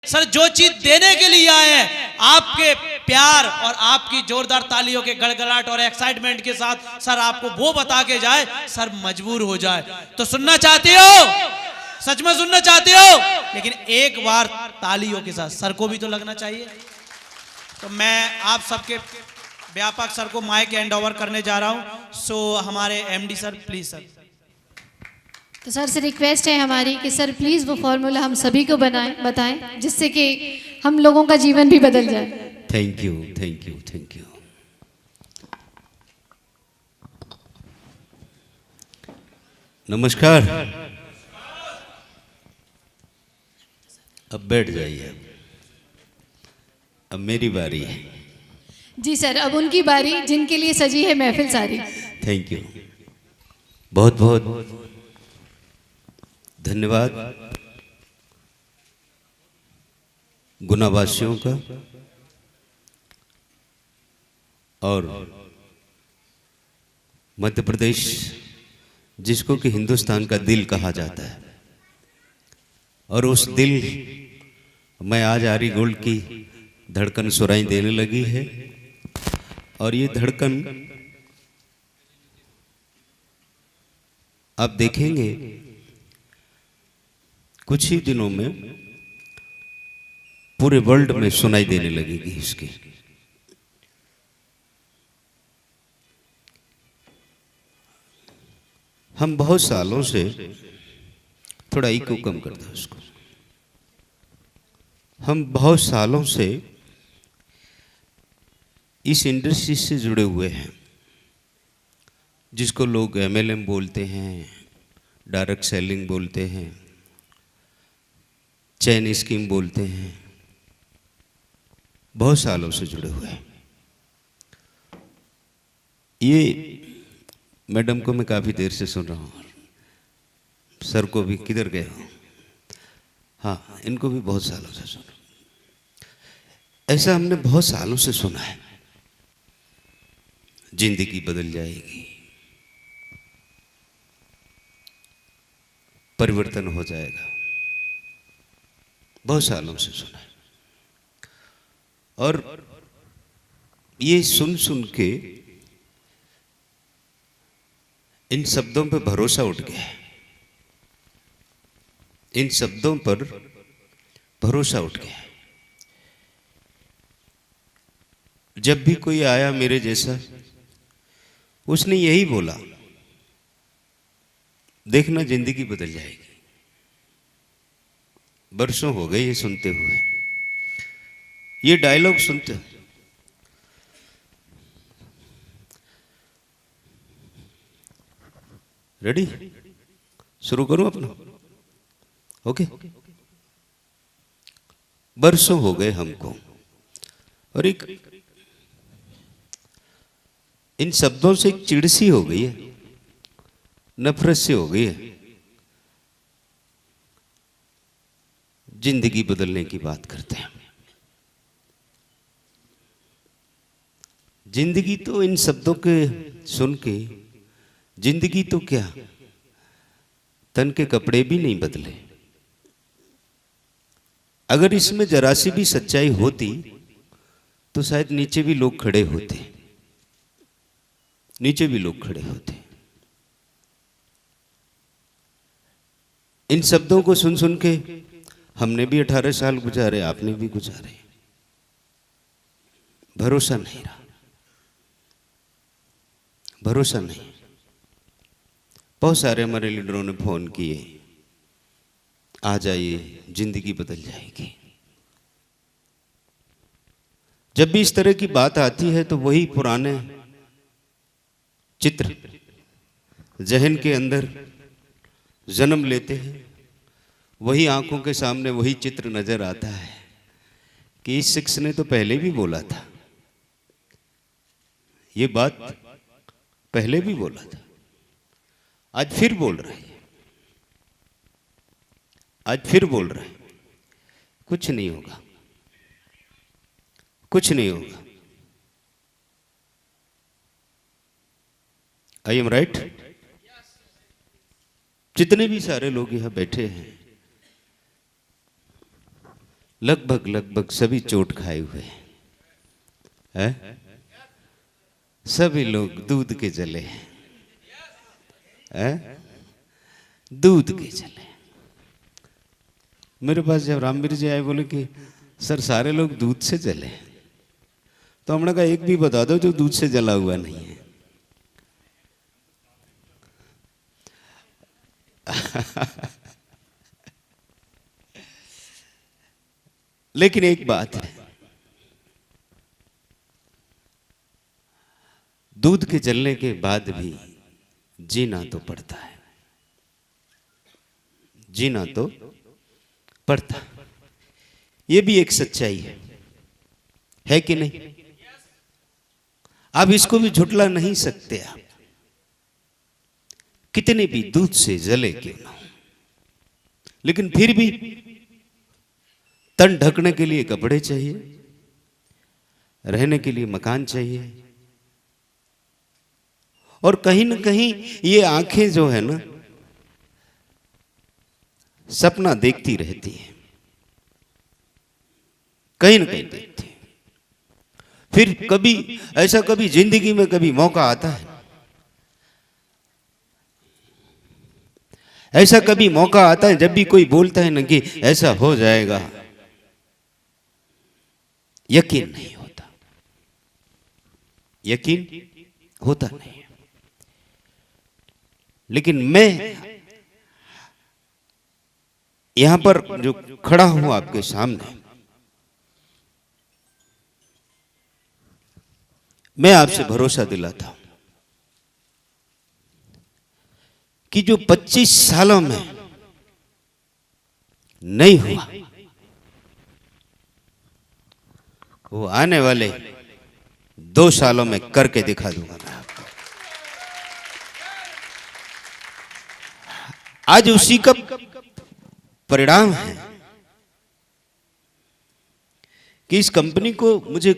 Sir जो चीज देने के लिए आए हैं, आपके प्यार और आपकी जोरदार तालियों के गड़गड़ाहट और एक्साइटमेंट के साथ सर आपको वो बता के जाए, सर मजबूर हो जाए। तो सुनना चाहते हो? सच में सुनना चाहते हो? लेकिन एक बार तालियों के साथ सर को भी तो लगना चाहिए। तो मैं आप सबके व्यापक सर को माइक हैंड ओवर करने जा रहा हूं। सो हमारे एमडी सर प्लीज सर। तो सर से रिक्वेस्ट है हमारी कि सर प्लीज़ वो फॉर्मूला हम सभी को बताएं जिससे कि हम लोगों का जीवन भी बदल जाए। Thank you, thank you, thank you. नमस्कार। अब बैठ जाइए, अब मेरी बारी है। जी सर, अब उनकी बारी जिनके लिए सजी है महफिल सारी। थैंक यू, बहुत बहुत धन्यवाद गुनावासियों का और मध्य प्रदेश जिसको कि हिंदुस्तान का दिल कहा जाता है, और उस दिल में आज आरी गोल्ड की धड़कन सुराई देने लगी है। और ये धड़कन आप देखेंगे कुछ ही दिनों में पूरे वर्ल्ड में सुनाई देने लगेगी इसकी। हम बहुत सालों से, थोड़ा इको कम कर दो उसको, हम बहुत सालों से इस इंडस्ट्री से जुड़े हुए हैं, जिसको लोग एमएलएम बोलते हैं, डायरेक्ट सेलिंग बोलते हैं, चैन स्कीम बोलते हैं। बहुत सालों से जुड़े हुए हैं। ये मैडम को मैं काफ़ी देर से सुन रहा हूँ, सर को भी, किधर गए हो? हाँ, इनको भी बहुत सालों से सुना। ऐसा हमने बहुत सालों से सुना है, जिंदगी बदल जाएगी, परिवर्तन हो जाएगा, बहुत सालों से सुना है। और ये सुन सुन के इन शब्दों पर भरोसा उठ गया है, इन शब्दों पर भरोसा उठ गया है। जब भी कोई आया मेरे जैसा, उसने यही बोला, देखना जिंदगी बदल जाएगी। बरसों हो गए ये सुनते हुए, ये डायलॉग सुनते। रेडी? शुरू करूं अपना? ओके। बरसों हो गए हमको, और एक इन शब्दों से एक चिढ़ सी हो गई है, नफरत सी हो गई है। जिंदगी बदलने की बात करते हैं। जिंदगी तो इन शब्दों के सुन के, जिंदगी तो क्या, तन के कपड़े भी नहीं बदले। अगर इसमें जरा सी भी सच्चाई होती तो शायद नीचे भी लोग खड़े होते, नीचे भी लोग खड़े होते। इन शब्दों को सुन सुन के हमने भी 18 साल गुजारे, आपने भी गुजारे। भरोसा नहीं रहा, भरोसा नहीं। बहुत सारे हमारे लीडरों ने फोन किए, आ जाइए जिंदगी बदल जाएगी। जब भी इस तरह की बात आती है तो वही पुराने चित्र जहन के अंदर जन्म लेते हैं। वही आंखों के सामने वही चित्र नजर आता है कि इस शख्स ने तो पहले भी बोला था, ये बात पहले भी बोला था, आज फिर बोल रहे हैं, आज फिर बोल रहे हैं। कुछ नहीं होगा, कुछ नहीं होगा। I am right? जितने भी सारे लोग यहां बैठे हैं, लगभग लगभग सभी चोट खाए हुए हैं। सभी लोग दूध के जले हैं, दूध के जले। मेरे पास जब रामवीर जी आए, बोले कि सर सारे लोग दूध से जले, तो हमने कहा एक भी बता दो जो दूध से जला हुआ नहीं है। लेकिन एक बात है, दूध के जलने के बाद भी जीना तो पड़ता है, जीना तो पड़ता। ये भी एक सच्चाई है कि नहीं? आप इसको भी झुटला नहीं सकते। आप कितने भी दूध से जले क्यों ना, लेकिन फिर भी तन ढकने के लिए कपड़े चाहिए, रहने के लिए मकान चाहिए, और कहीं ना कहीं ये आंखें जो है ना सपना देखती रहती है, कहीं ना कहीं देखती है। फिर कभी ऐसा, कभी जिंदगी में कभी मौका आता है, ऐसा कभी मौका आता है जब भी कोई बोलता है ना कि ऐसा हो जाएगा, यकीन नहीं होता, यकीन होता नहीं। लेकिन मैं यहां पर जो खड़ा हूं आपके सामने, मैं आपसे भरोसा दिलाता हूं कि जो 25 सालों में नहीं हुआ, वो आने वाले 2 सालों में करके दिखा दूंगा मैं आपको। आज उसी का परिणाम है कि इस कंपनी को मुझे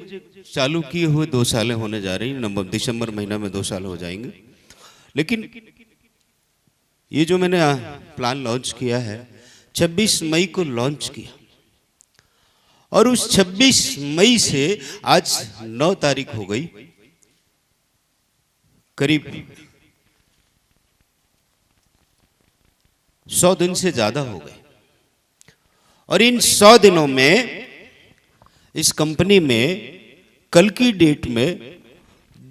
चालू किए हुए 2 साल होने जा रही, नवंबर दिसंबर महीना में 2 साल हो जाएंगे। लेकिन ये जो मैंने प्लान लॉन्च किया है, 26 मई को लॉन्च किया, और उस 26 मई से आज 9 तारीख हो गई, करीब 100 दिन से ज्यादा हो गए। और इन 100 दिनों में इस कंपनी में कल की डेट में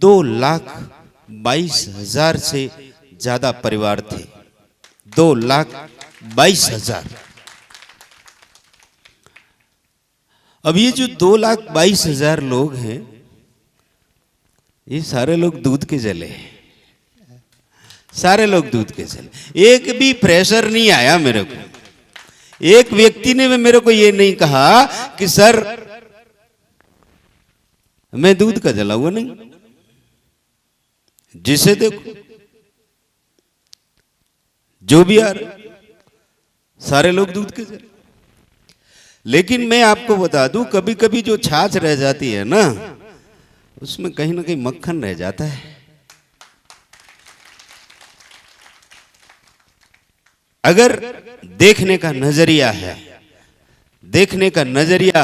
2,22,000 से ज्यादा परिवार थे, 2,22,000। अब ये जो 2,22,000 लोग हैं, ये सारे लोग दूध के जले हैं, सारे लोग दूध के जले। एक भी प्रेशर नहीं आया मेरे को, एक व्यक्ति ने मेरे को ये नहीं कहा कि सर मैं दूध का जला हुआ नहीं। जिसे देखो जो भी आ रहे सारे लोग दूध के जले। लेकिन मैं आपको बता दूं, कभी कभी जो छाछ रह जाती है ना, उसमें कहीं ना कहीं मक्खन रह जाता है। अगर देखने का नजरिया है, देखने का नजरिया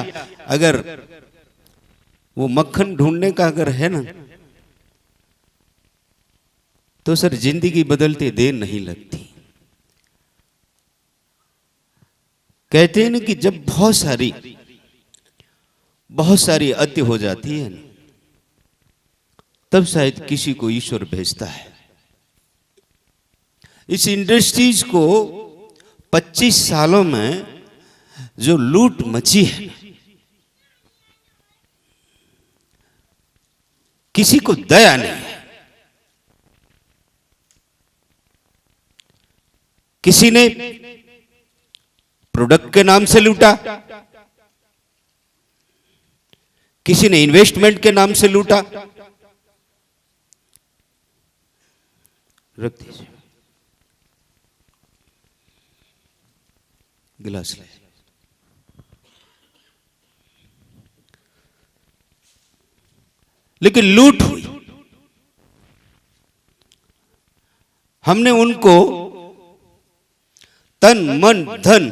अगर वो मक्खन ढूंढने का अगर है ना, तो सर जिंदगी बदलते देर नहीं लगती। कहते हैं ना कि जब बहुत सारी अति हो जाती है, तब शायद किसी को ईश्वर भेजता है। इस इंडस्ट्रीज को 25 सालों में जो लूट मची है, किसी को दया नहीं है। किसी ने प्रोडक्ट के नाम से लूटा, किसी ने इन्वेस्टमेंट के नाम से लूटा। रख दीजिए गिलास ले। लेकिन लूट हुई। हमने उनको तन मन धन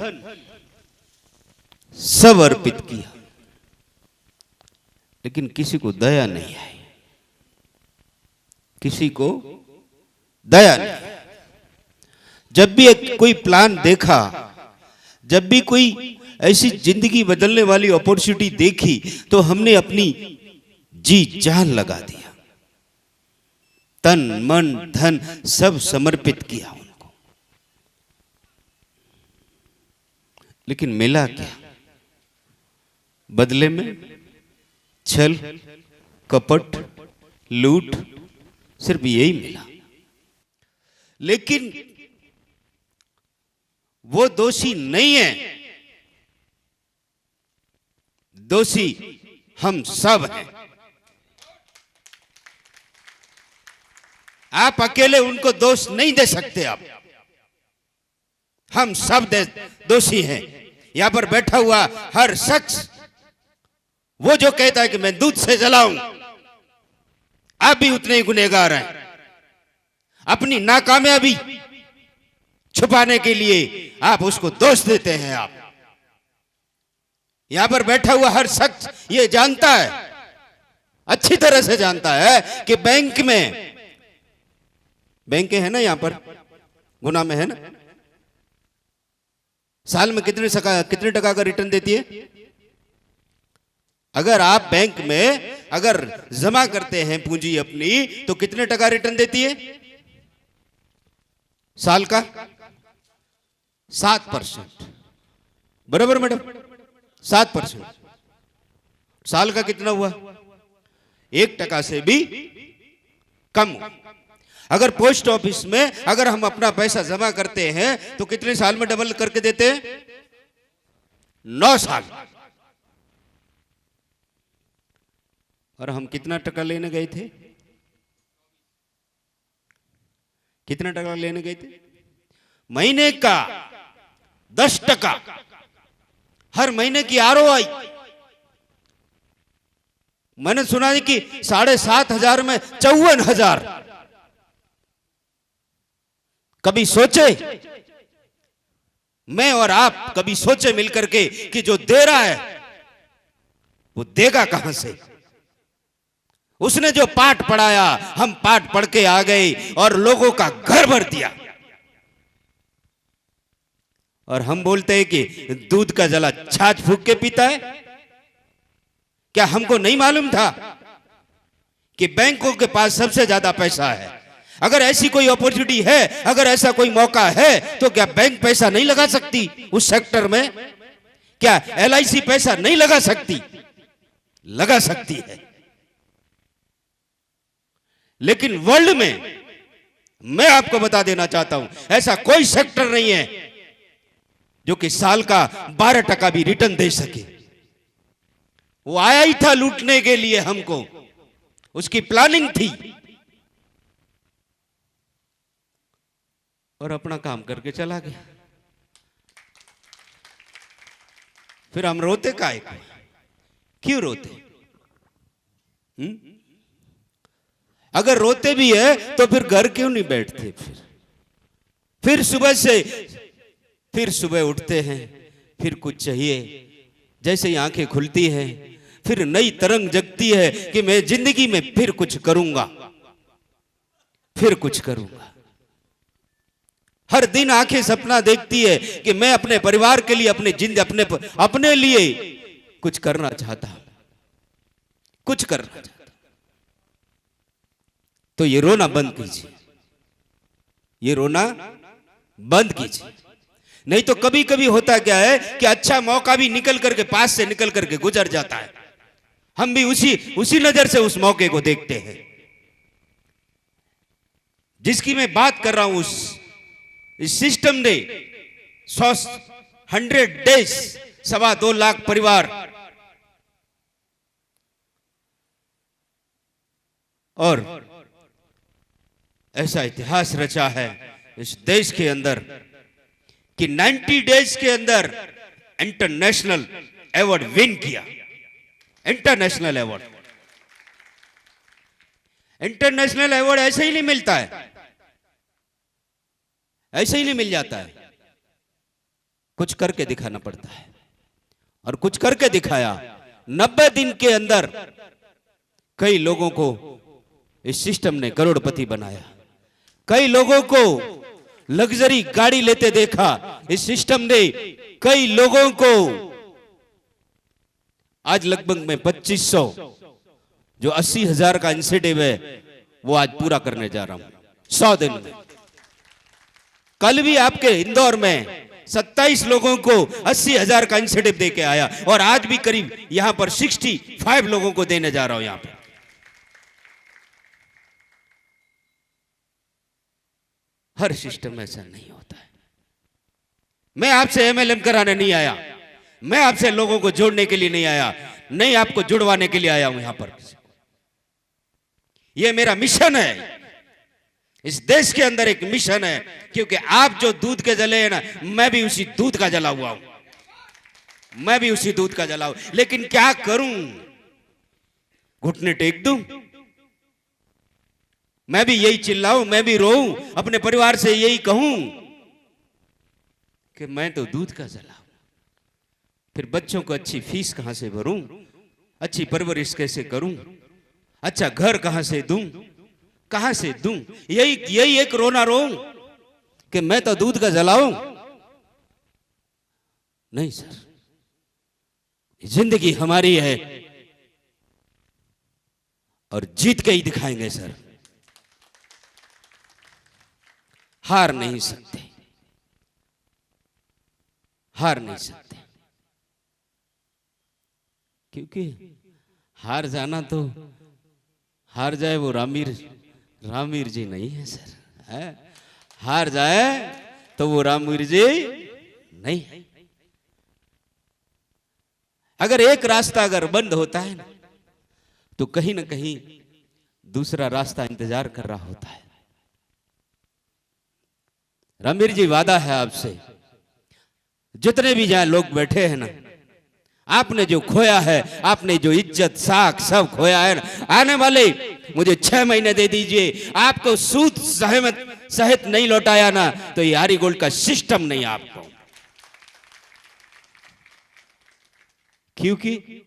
सब अर्पित किया, लेकिन किसी को दया नहीं आई, किसी को दया नहीं आई। जब भी कोई प्लान देखा, जब भी कोई ऐसी जिंदगी बदलने वाली अपॉर्चुनिटी देखी, तो हमने अपनी जी जान लगा दिया, तन मन धन सब समर्पित किया उनको। लेकिन मिला क्या? बदले में छल कपट लूट, सिर्फ यही मिला। लेकिन वो दोषी नहीं है, दोषी हम सब हैं। आप अकेले उनको दोष नहीं दे सकते, आप हम सब दोषी हैं। यहां पर बैठा हुआ हर शख्स, वो जो कहता है कि मैं दूध से जलाऊं, आप भी उतने ही गुनहगार हैं। अपनी नाकामयाबी छुपाने के लिए आप उसको दोष देते हैं। आप यहां पर बैठा हुआ हर शख्स ये जानता है, अच्छी तरह से जानता है कि बैंक में, बैंकें हैं ना यहां पर गुना में है ना, साल में कितने टका का रिटर्न देती है? अगर आप बैंक में अगर जमा करते हैं पूंजी अपनी, तो कितने टका रिटर्न देती है साल का? 7%। बराबर मैडम? 7%। साल का कितना हुआ? 1% से भी कम। अगर पोस्ट ऑफिस में अगर हम अपना पैसा जमा करते हैं तो कितने साल में डबल करके देते हैं? 9 साल। और हम कितना टका लेने गए थे? कितना टका लेने गए थे? महीने का 10%। हर महीने की ROI मैंने सुना है कि 7,500 में 54,000। कभी सोचे, मैं और आप कभी सोचे मिलकर के कि जो दे रहा है वो देगा कहां से? उसने जो पाठ पढ़ाया, हम पाठ पढ़ के आ गए और लोगों का घर भर दिया। और हम बोलते हैं कि दूध का जला छाछ फूंक के पीता है। क्या हमको नहीं मालूम था कि बैंकों के पास सबसे ज्यादा पैसा है? अगर ऐसी कोई अपॉर्चुनिटी है, अगर ऐसा कोई मौका है, तो क्या बैंक पैसा नहीं लगा सकती उस सेक्टर में? क्या LIC पैसा नहीं लगा सकती? लगा सकती है। लेकिन वर्ल्ड में मैं आपको बता देना चाहता हूं, ऐसा कोई सेक्टर नहीं है जो कि साल का 12% भी रिटर्न दे सके। वो आया ही था लूटने के लिए हमको, उसकी प्लानिंग थी, और अपना काम करके चला गया। फिर हम रोते काहे को? क्यों रोते? अगर रोते भी है तो फिर घर क्यों नहीं बैठते? फिर सुबह उठते हैं, फिर कुछ चाहिए, जैसे ही आंखें खुलती हैं फिर नई तरंग जगती है कि मैं जिंदगी में फिर कुछ करूंगा, फिर कुछ करूंगा। हर दिन आंखें सपना देखती है कि मैं अपने परिवार के लिए, अपने लिए कुछ करना चाहता हूं, कुछ करना चाहता। तो ये रोना बंद कीजिए, ये रोना बंद कीजिए। नहीं तो कभी कभी होता क्या है कि अच्छा मौका भी निकल करके, पास से निकल करके गुजर जाता है, हम भी उसी नजर से उस मौके को देखते हैं। जिसकी मैं बात कर रहा हूं, इस सिस्टम ने 100 डेज 2.25 लाख परिवार और ऐसा इतिहास रचा है इस देश के अंदर कि 90 डेज के अंदर इंटरनेशनल अवार्ड विन किया। इंटरनेशनल अवार्ड, इंटरनेशनल अवार्ड ऐसे ही नहीं मिलता है, ऐसे ही नहीं मिल जाता है, कुछ करके दिखाना पड़ता है। और कुछ करके दिखाया। 90 दिन के अंदर कई लोगों को इस सिस्टम ने करोड़पति बनाया, कई लोगों को लग्जरी गाड़ी लेते देखा। इस सिस्टम ने कई लोगों को आज लगभग मैं 2500 जो 80,000 का इंसेंटिव है वो आज पूरा करने जा रहा हूं 100 दिन में। कल भी आपके इंदौर में 27 लोगों को 80,000 का इंसेंटिव देके आया और आज भी करीब यहां पर 65 लोगों को देने जा रहा हूं। यहां पर हर सिस्टम ऐसा नहीं होता है। मैं आपसे एमएलएम कराने नहीं आया, मैं आपसे लोगों को जोड़ने के लिए नहीं आया, नहीं आपको जुड़वाने के लिए आया हूं यहां पर। यह मेरा मिशन है, इस देश के अंदर एक मिशन है, क्योंकि आप जो दूध के जले हैं ना, मैं भी उसी दूध का जला हुआ हूं, मैं भी उसी दूध का जला हूं। लेकिन क्या करूं, घुटने टेक दूं, मैं भी यही चिल्लाऊं, मैं भी रोऊं, अपने परिवार से यही कहूं कि मैं तो दूध का जला हूं। फिर बच्चों को अच्छी फीस कहां से भरूं, अच्छी परवरिश कैसे करूं, अच्छा घर कहां से दूं, कहां से दूं? यही एक रोना रोऊं कि मैं तो दूध का जलाऊं? नहीं सर, जिंदगी हमारी है और जीत के ही दिखाएंगे सर, हार नहीं सकते, हार नहीं सकते, क्योंकि हार जाना तो हार जाए वो रामवीर जी नहीं है सर, है? हार जाए तो वो रामवीर जी नहीं है। अगर एक रास्ता अगर बंद होता है ना, तो कहीं ना कहीं दूसरा रास्ता इंतजार कर रहा होता है। रामवीर जी वादा है आपसे, जितने भी जहां लोग बैठे हैं ना, आपने जो खोया है, आपने जो इज्जत साख सब खोया है ना, आने वाले मुझे 6 महीने दे दीजिए, आपको सूद सहित नहीं लौटाया ना, तो ये आरी गोल्ड का सिस्टम नहीं आपको। क्योंकि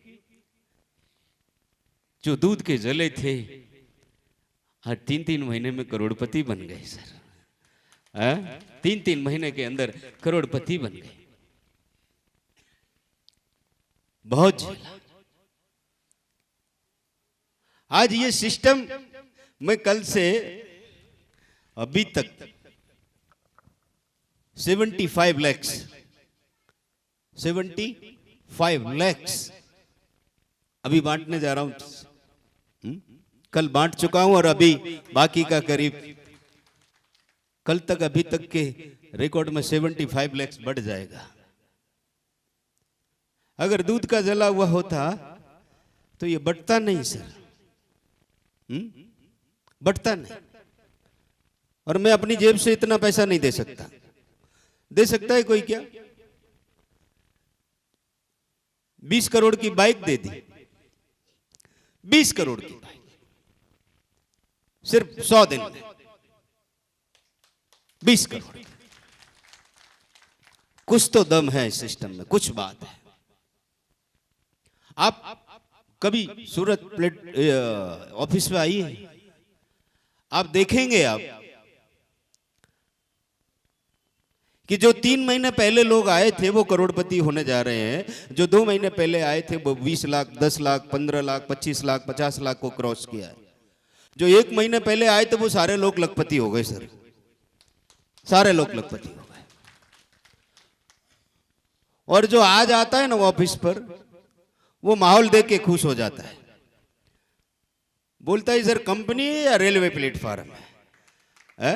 जो दूध के जले थे हर 3-3 महीने में करोड़पति बन गए सर, 3-3 महीने के अंदर करोड़पति बन गए। बहुत झेला। आज ये सिस्टम मैं कल से अभी तक 75 lakhs अभी बांटने जा रहा हूं। कल बांट चुका हूं और अभी बाकी का करीब कल तक अभी तक के रिकॉर्ड में 75 lakhs बढ़ जाएगा। अगर दूध का जला हुआ होता तो ये बढ़ता नहीं सर, बढ़ता नहीं। और मैं अपनी जेब से इतना पैसा नहीं दे सकता। दे सकता है कोई क्या? 20 करोड़ की बाइक दे दी, 20 करोड़ की बाइक सिर्फ 100 दिन में, 20 करोड़। कुछ तो दम है इस सिस्टम में, कुछ बात है। आप कभी सूरत प्लेट ऑफिस में आइए, आप देखेंगे आप कि जो 3 महीने पहले लोग आए थे वो करोड़पति होने जा रहे हैं। जो 2 महीने पहले आए थे वो 20 लाख, 10 लाख, 15 लाख, 25 लाख, 50 लाख को क्रॉस किया है। जो 1 महीने पहले आए थे वो सारे लोग लखपति हो गए सर, सारे लोग लखपति हो गए। और जो आज आता है ना ऑफिस पर, वो माहौल देख के खुश हो जाता है, बोलता है सर कंपनी है या रेलवे प्लेटफार्म है?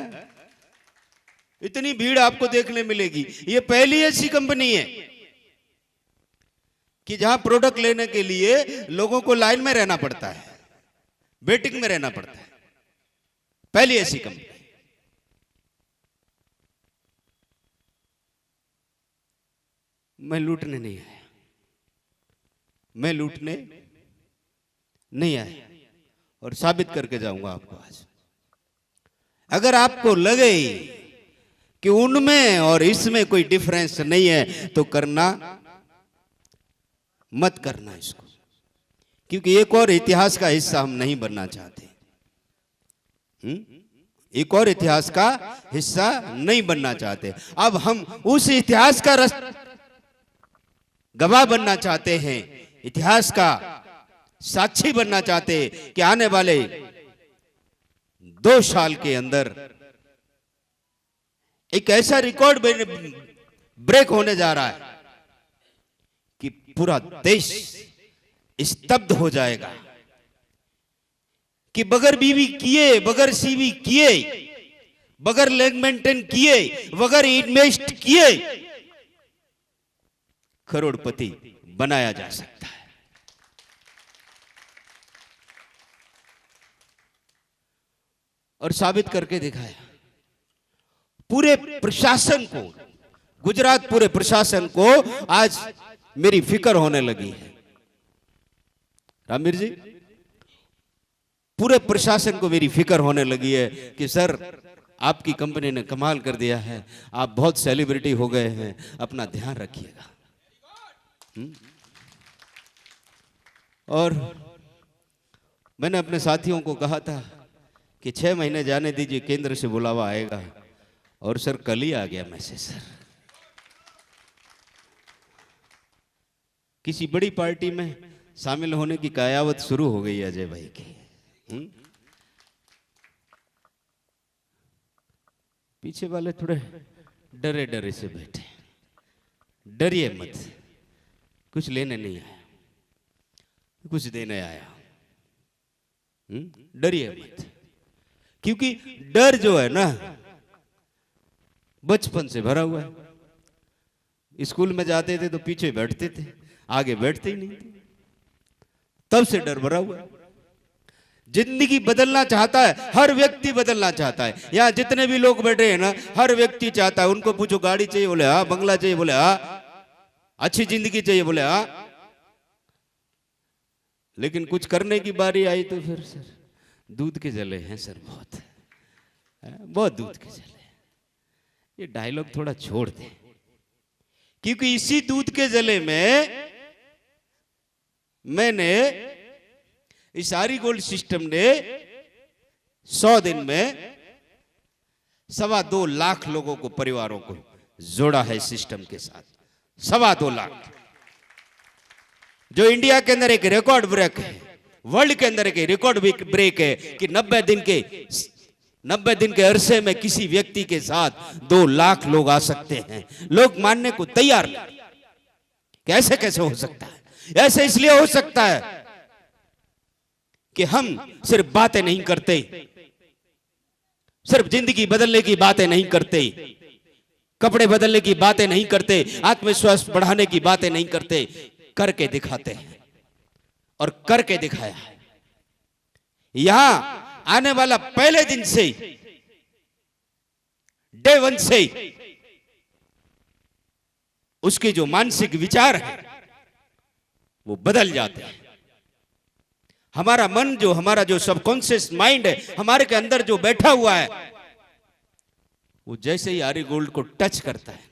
इतनी भीड़ आपको देखने मिलेगी। ये पहली ऐसी कंपनी है कि जहां प्रोडक्ट लेने के लिए लोगों को लाइन में रहना पड़ता है, वेटिंग में रहना पड़ता है। पहली ऐसी कंपनी। मैं लूटने नहीं आया, मैं लूटने नहीं आया, और साबित करके जाऊंगा आपको आज। अगर आपको लगे कि उनमें और इसमें कोई डिफरेंस नहीं है तो करना मत करना इसको, क्योंकि एक और इतिहास का हिस्सा हम नहीं बनना चाहते। एक और इतिहास का हिस्सा नहीं बनना चाहते। अब हम उस इतिहास का गवाह बनना चाहते हैं, इतिहास का साक्षी बनना चाहते हैं कि आने वाले 2 साल के अंदर एक ऐसा रिकॉर्ड ब्रेक होने जा रहा है कि पूरा देश स्तब्ध हो जाएगा कि बगैर बीवी किए, बगैर सीवी किए, बगैर लैंड मेंटेन किए, बगैर इन्वेस्ट किए करोड़पति बनाया जा सकता है। और साबित करके दिखाया। पूरे प्रशासन को, गुजरात पूरे प्रशासन को आज मेरी फिक्र होने लगी है। रामवीर जी, पूरे प्रशासन को मेरी फिक्र होने लगी है कि सर आपकी कंपनी ने कमाल कर दिया है, आप बहुत सेलिब्रिटी हो गए हैं, अपना ध्यान रखिएगा। और मैंने अपने साथियों को कहा था कि 6 महीने जाने दीजिए, केंद्र से बुलावा आएगा। और सर कल ही आ गया मैसेज। सर किसी बड़ी पार्टी में शामिल होने की कयावत शुरू हो गई अजय भाई की। पीछे वाले थोड़े डरे डरे से बैठे। डरिए मत, कुछ लेने नहीं आया, कुछ देने आया। डरिए मत, क्योंकि डर जो है ना बचपन से भरा हुआ है। स्कूल में जाते थे तो पीछे बैठते थे, आगे बैठते ही नहीं थे, तब से डर भरा हुआ है। जिंदगी बदलना चाहता है, हर व्यक्ति बदलना चाहता है। यहाँ जितने भी लोग बैठे हैं ना, हर व्यक्ति चाहता है। उनको पूछो गाड़ी चाहिए, बोले हाँ। बंगला चाहिए, बोले हाँ। अच्छी जिंदगी चाहिए, बोले हाँ। लेकिन कुछ करने की बारी आई तो फिर सर दूध के जले हैं सर, बहुत दूध के जले। ये डायलॉग थोड़ा छोड़ दे, क्योंकि इसी दूध के जले में मैंने, इस आरी गोल्ड सिस्टम ने 100 दिन में 2.25 लाख लोगों को, परिवारों को जोड़ा है सिस्टम के साथ। 2.25 लाख, जो इंडिया के अंदर एक रिकॉर्ड ब्रेक है, वर्ल्ड के अंदर एक रिकॉर्ड ब्रेक है कि 90 दिन के अरसे में किसी व्यक्ति के साथ 2 लाख लोग आ सकते हैं। लोग मानने को तैयार नहीं। कैसे कैसे हो सकता है? ऐसे इसलिए हो सकता है कि हम सिर्फ बातें नहीं करते, सिर्फ जिंदगी बदलने की बातें नहीं करते, कपड़े बदलने की बातें नहीं करते, आत्मविश्वास बढ़ाने की बातें नहीं करते, करके दिखाते हैं। और करके दिखाया है। यहां आने वाला पहले दिन से, डे 1 से उसके जो मानसिक विचार है वो बदल जाते हैं। हमारा मन जो, हमारा जो सबकॉन्शियस माइंड है, हमारे के अंदर जो बैठा हुआ है, वो जैसे ही आरी गोल्ड को टच करता है,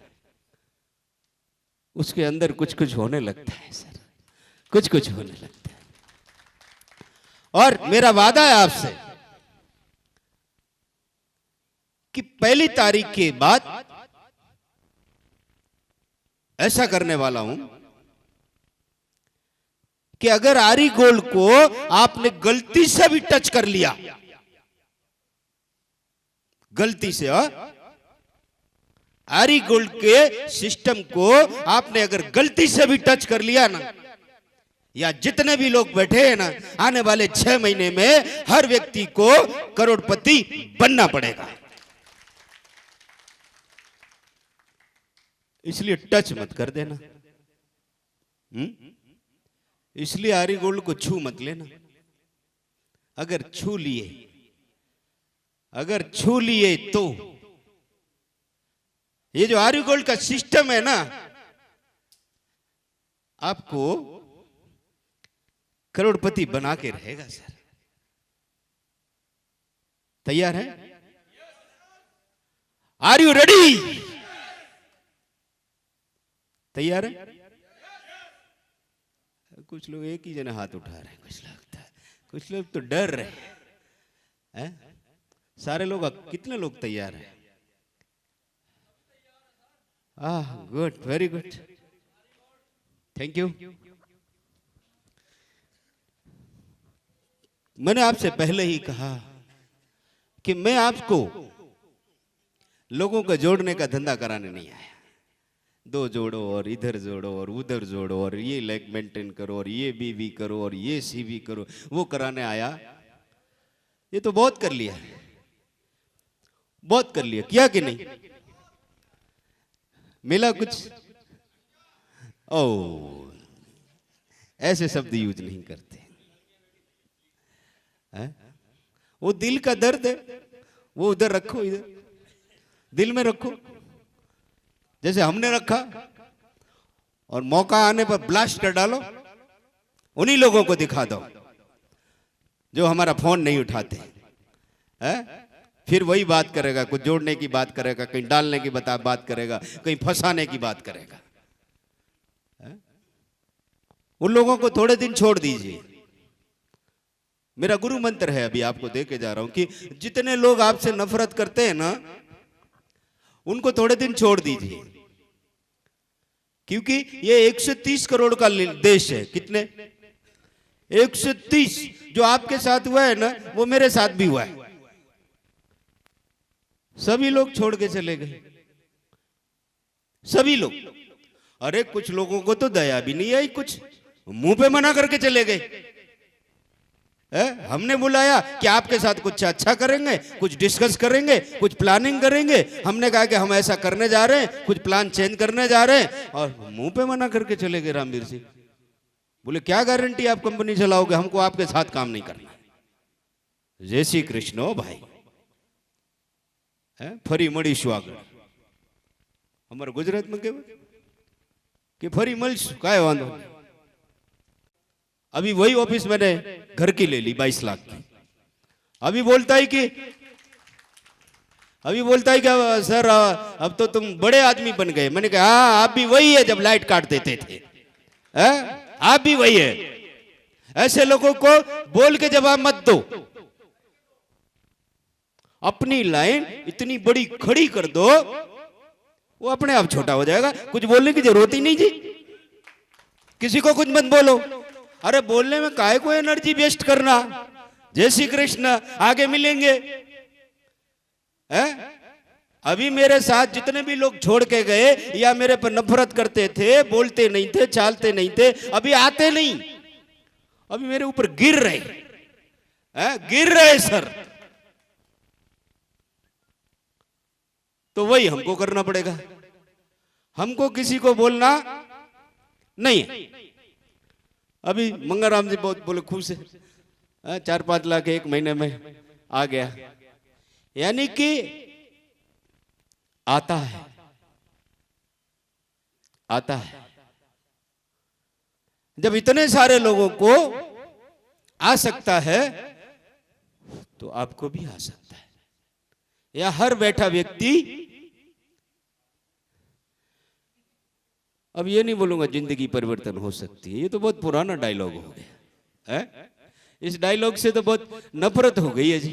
उसके अंदर कुछ कुछ होने लगता है सर, कुछ कुछ होने लगता है। और मेरा वादा है आपसे कि 1 तारीख के बाद ऐसा करने वाला हूं कि अगर आरी गोल्ड को आपने गलती से भी टच कर लिया, गलती से, आरी गोल्ड के सिस्टम को आपने अगर गलती से भी टच कर लिया ना, या जितने भी लोग बैठे हैं ना, आने वाले 6 महीने में हर व्यक्ति को करोड़पति बनना पड़ेगा। इसलिए टच मत कर देना। इसलिए आरी गोल्ड को छू मत लेना। अगर छू लिए तो ये जो आरी गोल्ड का सिस्टम है ना, आपको करोड़पति बना के रहेगा सर। तैयार है? Are you ready? तैयार है? कुछ लोग एक ही जने हाथ उठा रहे हैं, कुछ लोग तो डर रहे हैं। सारे लोग, कितने लोग तैयार हैं? Good, very good, thank you. मैंने आपसे पहले ही कहा कि मैं आपको लोगों को जोड़ने का धंधा कराने नहीं आया। दो जोड़ो और इधर जोड़ो और उधर जोड़ो और ये लेग मेंटेन करो और ये बीवी करो और ये सीवी करो, वो कराने आया। ये तो बहुत कर लिया, बहुत कर लिया, किया कि नहीं? मिला कुछ? ओ, ऐसे शब्द यूज नहीं करते है? वो दिल का दर्द है, वो उधर रखो, इधर दिल में रखो, जैसे हमने रखा, और मौका आने पर ब्लास्ट कर डालो। उन्हीं लोगों को दिखा दो जो हमारा फोन नहीं उठाते हैं। फिर वही बात करेगा, कुछ जोड़ने की बात करेगा, कहीं डालने की बात करेगा, कहीं फंसाने की बात करेगा। उन लोगों को थोड़े दिन छोड़ दीजिए। मेरा गुरु मंत्र है, अभी आपको दे के जा रहा हूं, कि जितने लोग आपसे नफरत करते हैं ना, उनको थोड़े दिन छोड़ दीजिए, क्योंकि ये 130 करोड़ का देश है। कितने? 130। जो आपके साथ हुआ है ना, वो मेरे साथ भी हुआ है। सभी लोग छोड़ के चले गए, सभी लोग। अरे कुछ लोगों को तो दया भी नहीं आई, कुछ मुंह पे मना करके चले गए। हमने बुलाया कि आपके साथ कुछ अच्छा करेंगे, कुछ डिस्कस करेंगे, कुछ प्लानिंग करेंगे। हमने कहा कि हम ऐसा करने जा रहे हैं, कुछ प्लान चेंज करने जा रहे हैं, और मुंह पे मना करके चले गए रामवीर सिंह। बोले क्या गारंटी आप कंपनी चलाओगे, हमको आपके साथ काम नहीं करना। जय श्री कृष्ण। हो भाई, फरी मड़ी स्वागत हमारे गुजरात में कहवाय कि फरी મળશું, काय वांधो नहीं। अभी वही ऑफिस मैंने घर की ले ली 22 लाख की। अभी बोलता है कि सर अब तो तुम बड़े आदमी बन गए। मैंने कहा हाँ, आप भी वही है जब लाइट काट देते थे, आप भी वही है। ऐसे लोगों को बोल के जवाब मत दो, अपनी लाइन इतनी बड़ी खड़ी कर दो, वो अपने आप छोटा हो जाएगा। कुछ बोलने की जरूरत ही नहीं जी, किसी को कुछ मत बोलो। अरे बोलने में काहे को एनर्जी वेस्ट करना। जय श्री कृष्ण, आगे मिलेंगे। अभी मेरे साथ जितने भी लोग छोड़ के गए या मेरे पर नफरत करते थे, बोलते नहीं थे, चालते नहीं थे, अभी आते नहीं, अभी मेरे ऊपर गिर रहे सर। तो वही हमको करना पड़ेगा, हमको किसी को बोलना नहीं है। अभी मंगाराम जी बहुत बोले खुश है, 4-5 लाख 1 महीने में आ गया। यानी कि आता है। जब इतने सारे लोगों को आ सकता है तो आपको भी आ सकता है। या हर बैठा व्यक्ति, अब ये नहीं बोलूंगा जिंदगी परिवर्तन हो सकती है, ये तो बहुत पुराना डायलॉग हो गया है। इस डायलॉग से तो बहुत नफरत हो गई है जी।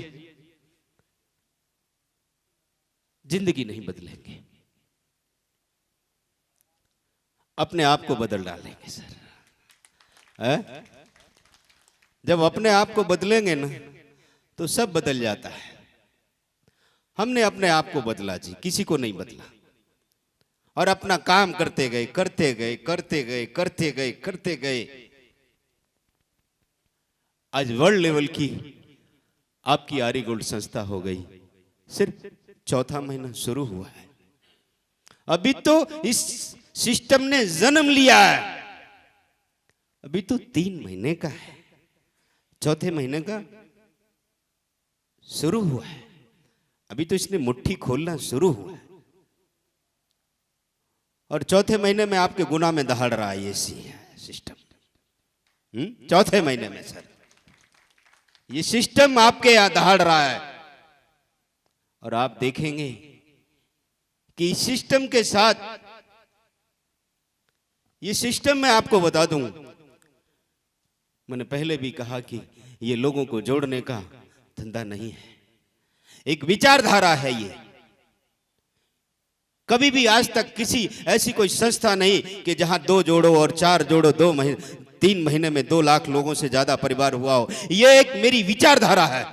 जिंदगी नहीं बदलेंगे, अपने आप को बदल डालेंगे सर। जब अपने आप को बदलेंगे ना तो सब बदल जाता है। हमने अपने आप को बदला जी, किसी को नहीं बदला, और अपना काम करते गए। आज वर्ल्ड लेवल की आपकी आरी गोल्ड संस्था हो गई। सिर्फ 4था महीना शुरू हुआ है, अभी तो इस सिस्टम ने जन्म लिया है। अभी तो 3 महीने का है, 4थे महीने का शुरू हुआ है। अभी तो इसने मुट्ठी खोलना शुरू हुआ है, और 4थे महीने में आपके गुना में दहाड़ रहा है ये सिस्टम। 4थे महीने में सर ये सिस्टम आपके यहां दहाड़ रहा है। और आप देखेंगे कि इस सिस्टम के साथ, ये सिस्टम मैं आपको बता दूं मैंने पहले भी कहा कि ये लोगों को जोड़ने का धंधा नहीं है, एक विचारधारा है ये। कभी भी आज तक किसी ऐसी कोई संस्था नहीं कि जहां 2 जोड़ो और 4 जोड़ो 3 महीने में 2 लाख लोगों से ज्यादा परिवार हुआ हो। ये एक मेरी विचारधारा है।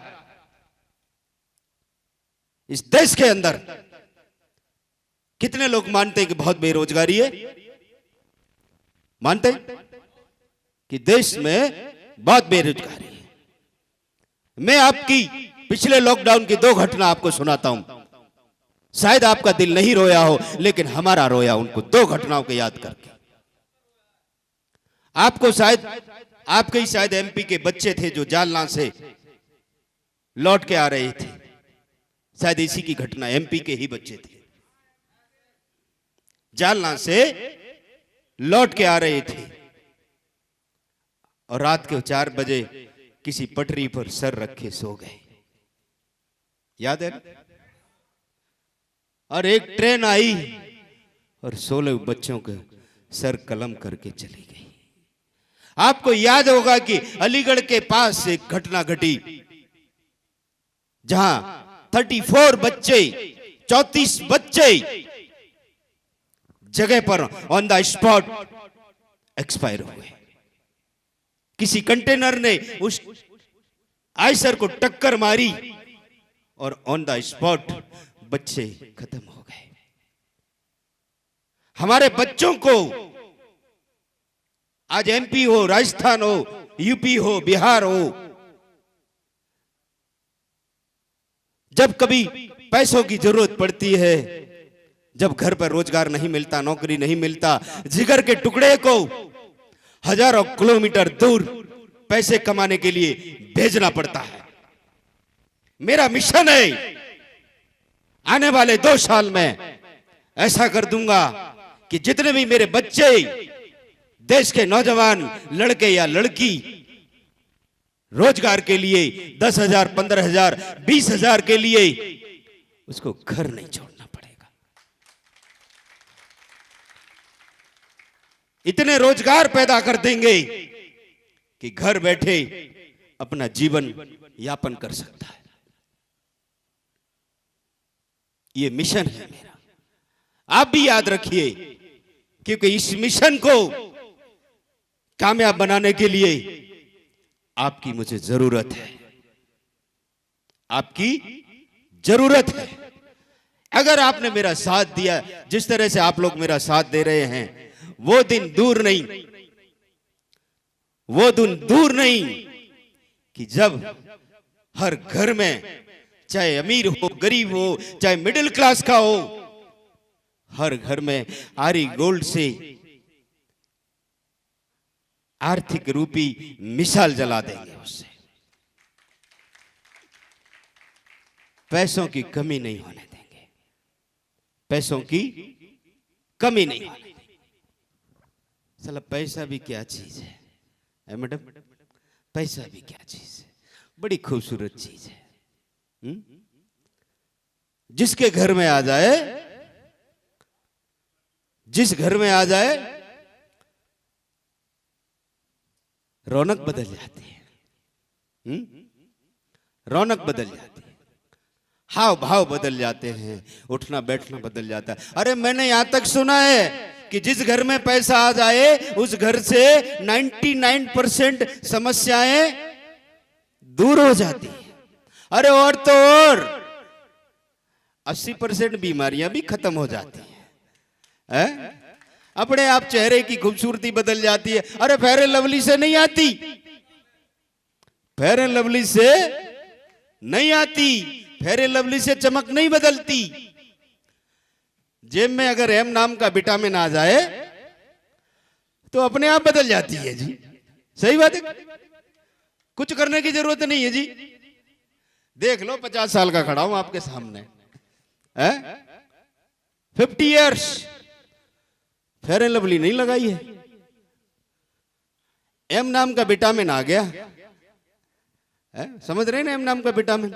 इस देश के अंदर कितने लोग मानते हैं कि बहुत बेरोजगारी है? मानते हैं कि देश में बहुत बेरोजगारी है। मैं आपकी पिछले लॉकडाउन की 2 घटना आपको सुनाता हूं। शायद आपका दिल नहीं रोया हो, लेकिन हमारा रोया उनको 2 घटनाओं को याद करके। आपको शायद, आपके ही शायद एमपी के बच्चे थे जो जालना से लौट के आ रहे थे। शायद इसी की घटना, एमपी के ही बच्चे थे, जालना से लौट के आ रहे थे और रात के 4 बजे किसी पटरी पर सर रखे सो गए। याद है? और एक ट्रेन आई और 16 बच्चों के सर कलम करके चली गई। आपको याद होगा कि अलीगढ़ के पास एक घटना घटी जहां 34 बच्चे, 34 बच्चे जगह पर ऑन द स्पॉट एक्सपायर हुए। किसी कंटेनर ने उस आयसर को टक्कर मारी और ऑन द स्पॉट बच्चे खत्म हो गए। हमारे बच्चों को आज एमपी हो, राजस्थान हो, यूपी हो, बिहार हो, जब कभी पैसों की जरूरत पड़ती है, जब घर पर रोजगार नहीं मिलता, नौकरी नहीं मिलता, जिगर के टुकड़े को हजारों किलोमीटर दूर पैसे कमाने के लिए भेजना पड़ता है। मेरा मिशन है आने वाले 2 साल में ऐसा कर दूंगा कि जितने भी मेरे बच्चे, देश के नौजवान लड़के या लड़की रोजगार के लिए 10,000, 15,000, 20,000 के लिए उसको घर नहीं छोड़ना पड़ेगा। इतने रोजगार पैदा कर देंगे कि घर बैठे अपना जीवन यापन कर सकता है। ये मिशन है मेरा, आप भी याद रखिए, क्योंकि इस मिशन को कामयाब बनाने के लिए आपकी मुझे जरूरत है, आपकी जरूरत है। अगर आपने मेरा साथ दिया, जिस तरह से आप लोग मेरा साथ दे रहे हैं, वो दिन दूर नहीं, वो दिन दूर नहीं कि जब हर घर में, चाहे अमीर हो, गरीब हो, चाहे मिडिल क्लास का हो, हर घर में आरी गोल्ड से आर्थिक रूपी मिसाल जला देंगे। उससे पैसों की कमी नहीं होने देंगे, पैसों की कमी नहीं होने देंगे। साला पैसा भी क्या चीज है मैडम? पैसा भी क्या चीज है? बड़ी खूबसूरत चीज है। जिसके घर में आ जाए, जिस घर में आ जाए, रौनक बदल जाती है। रौनक बदल जाती है, हाव भाव बदल जाते हैं, उठना बैठना बदल जाता है। अरे मैंने यहां तक सुना है कि जिस घर में पैसा आ जाए उस घर से 99% समस्याएं दूर हो जाती है। अरे और तो और 80% बीमारियां भी खत्म हो जाती हैं। अपने आप चेहरे की खूबसूरती बदल जाती है। अरे फेयर एंड लवली से नहीं आती, फेयर एंड लवली से नहीं आती, फेयर एंड लवली से चमक नहीं बदलती। जेब में अगर एम नाम का विटामिन आ जाए तो अपने आप बदल जाती है जी। सही बात है, कुछ करने की जरूरत नहीं है जी। देख लो, 50 साल का खड़ा हूं आपके सामने, 50 इयर्स फेयर एंड लवली नहीं लगाई है, एम नाम का विटामिन आ गया है। समझ रहे हैं ना, एम नाम का विटामिन,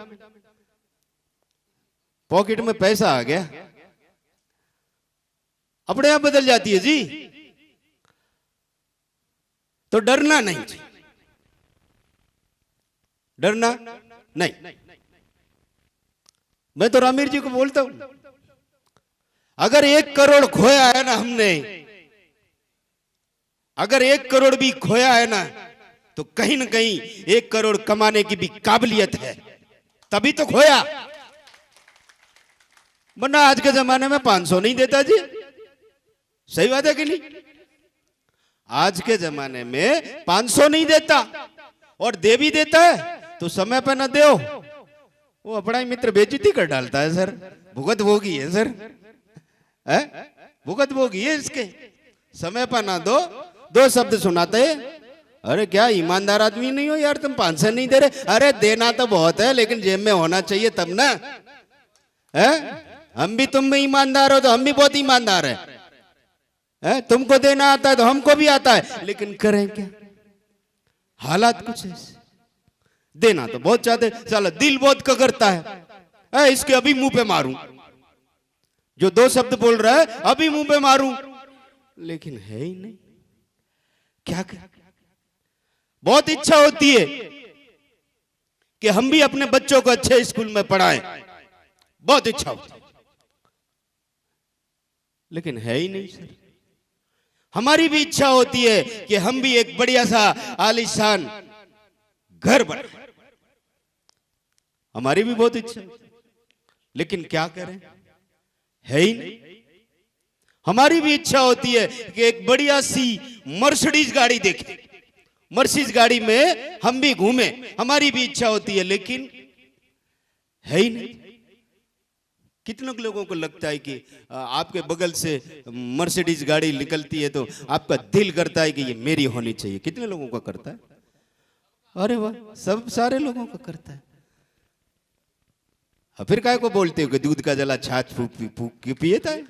पॉकेट में पैसा आ गया, अपने आप बदल जाती है जी। तो डरना नहीं जी, डरना नहीं। मैं तो रामीर जी को बोलता हूं, अगर 1 करोड़ खोया है ना हमने, अगर 1 करोड़ भी खोया है ना, तो कहीं ना कहीं 1 करोड़ कमाने की भी काबिलियत है, तभी तो खोया। वरना आज के जमाने में 500 नहीं देता जी। सही बात है कि नहीं? आज के जमाने में 500 नहीं देता, और दे भी देता है तो समय पर ना दो, वो अपना ही मित्र बेइज्जती कर डालता है सर। भुगत भोगी है सर, है भुगत भोगी है इसके। समय पर ना दो, 2 शब्द सुनाते हैं, अरे क्या ईमानदार आदमी नहीं हो यार, तुम 500 नहीं दे रहे। अरे देना तो बहुत है, लेकिन जेब में होना चाहिए तब ना, है? हम भी तुम में ईमानदार हो तो हम भी बहुत ईमानदार है? तुमको देना आता है तो हमको भी आता है, लेकिन करें क्या, हालात कुछ ऐसे। देना तो बहुत चाहते, साला दिल बहुत कगरता है, इसके अभी मुंह पे मारूं, जो 2 शब्द बोल रहा है अभी मुंह पे मारूं, लेकिन है ही नहीं। क्या कर? बहुत इच्छा होती है कि हम भी अपने बच्चों को अच्छे स्कूल में पढ़ाएं, बहुत इच्छा होती है, लेकिन है ही नहीं सर। हमारी भी इच्छा होती है कि हम भी एक बढ़िया सा आलीशान घर बनाएं, हमारी भी बहुत इच्छा, लेकिन क्या करें, है ही नहीं। हमारी भी इच्छा होती है कि एक बढ़िया सी मर्सिडीज गाड़ी देखें, मर्सिडीज गाड़ी में हम भी घूमें, हमारी भी इच्छा होती है, लेकिन है ही नहीं। कितने लोगों को लगता है कि आपके बगल से मर्सिडीज गाड़ी निकलती है तो आपका दिल करता है कि ये मेरी होनी चाहिए? कितने लोगों का करता है? अरे वाह, सब सारे लोगों का करता है। फिर काय को बोलते हो कि दूध का जला छाछ फूक फूक के पिएता है?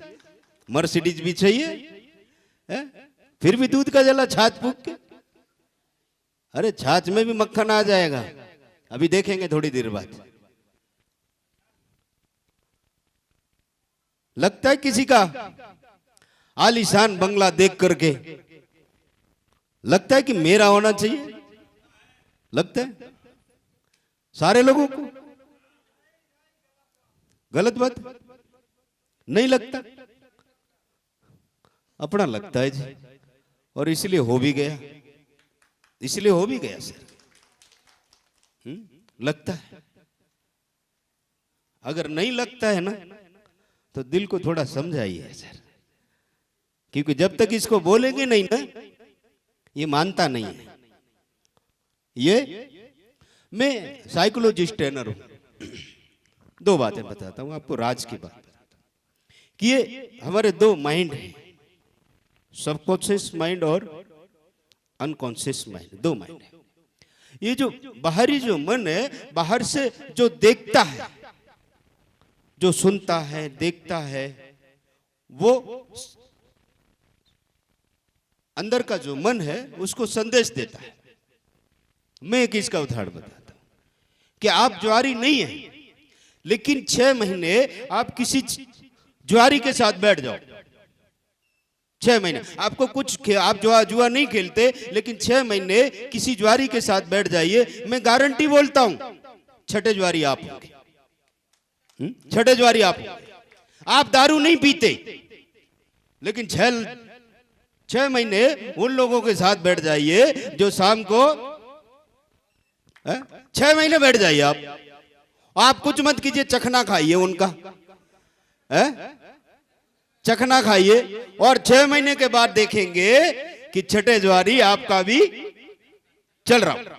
मर्सिडीज भी चाहिए है? फिर भी दूध का जला छाछ फूक के। अरे छाछ में भी मक्खन आ जाएगा, अभी देखेंगे थोड़ी देर बाद। लगता है किसी का आलीशान बंगला देख करके लगता है कि मेरा होना चाहिए? लगता है सारे लोगों को? गलत बात नहीं लगता? अपना लगता है जी, और इसलिए हो भी गया, इसलिए हो भी गया सर। लगता है। अगर नहीं लगता है ना तो दिल को थोड़ा समझाइए सर, क्योंकि जब तक इसको बोलेंगे नहीं ना, ये मानता नहीं है। ये मैं साइकोलॉजिस्ट ट्रेनर हूं, 2 बातें बताता हूं आपको, राज की बात कि ये हमारे 2 माइंड हैं, सबकॉन्शियस माइंड और अनकॉन्शियस माइंड, 2 माइंड है। ये जो बाहरी जो मन है, बाहर से जो देखता है, जो सुनता है, देखता है, वो अंदर का जो मन है उसको संदेश देता है। मैं एक इसका उदाहरण बताता हूं कि आप ज्वारी नहीं है, लेकिन 6 महीने आप किसी ज्वारी के साथ बैठ जाओ, 6 महीने आपको कुछ, आप जुआ नहीं खेलते, लेकिन 6 महीने किसी ज्वारी के साथ बैठ जाइए, मैं गारंटी बोलता हूं 6ठे ज्वारी आप होंगे। 6ठे ज्वारी आप दारू नहीं पीते, लेकिन 6 महीने उन लोगों के साथ बैठ जाइए जो शाम को 6 महीने बैठ जाइए आप कुछ मत कीजिए, चखना खाइए उनका, चखना खाइए, और 6 महीने के बाद देखेंगे कि 6ठे ज्वारी आपका भी चल रहा।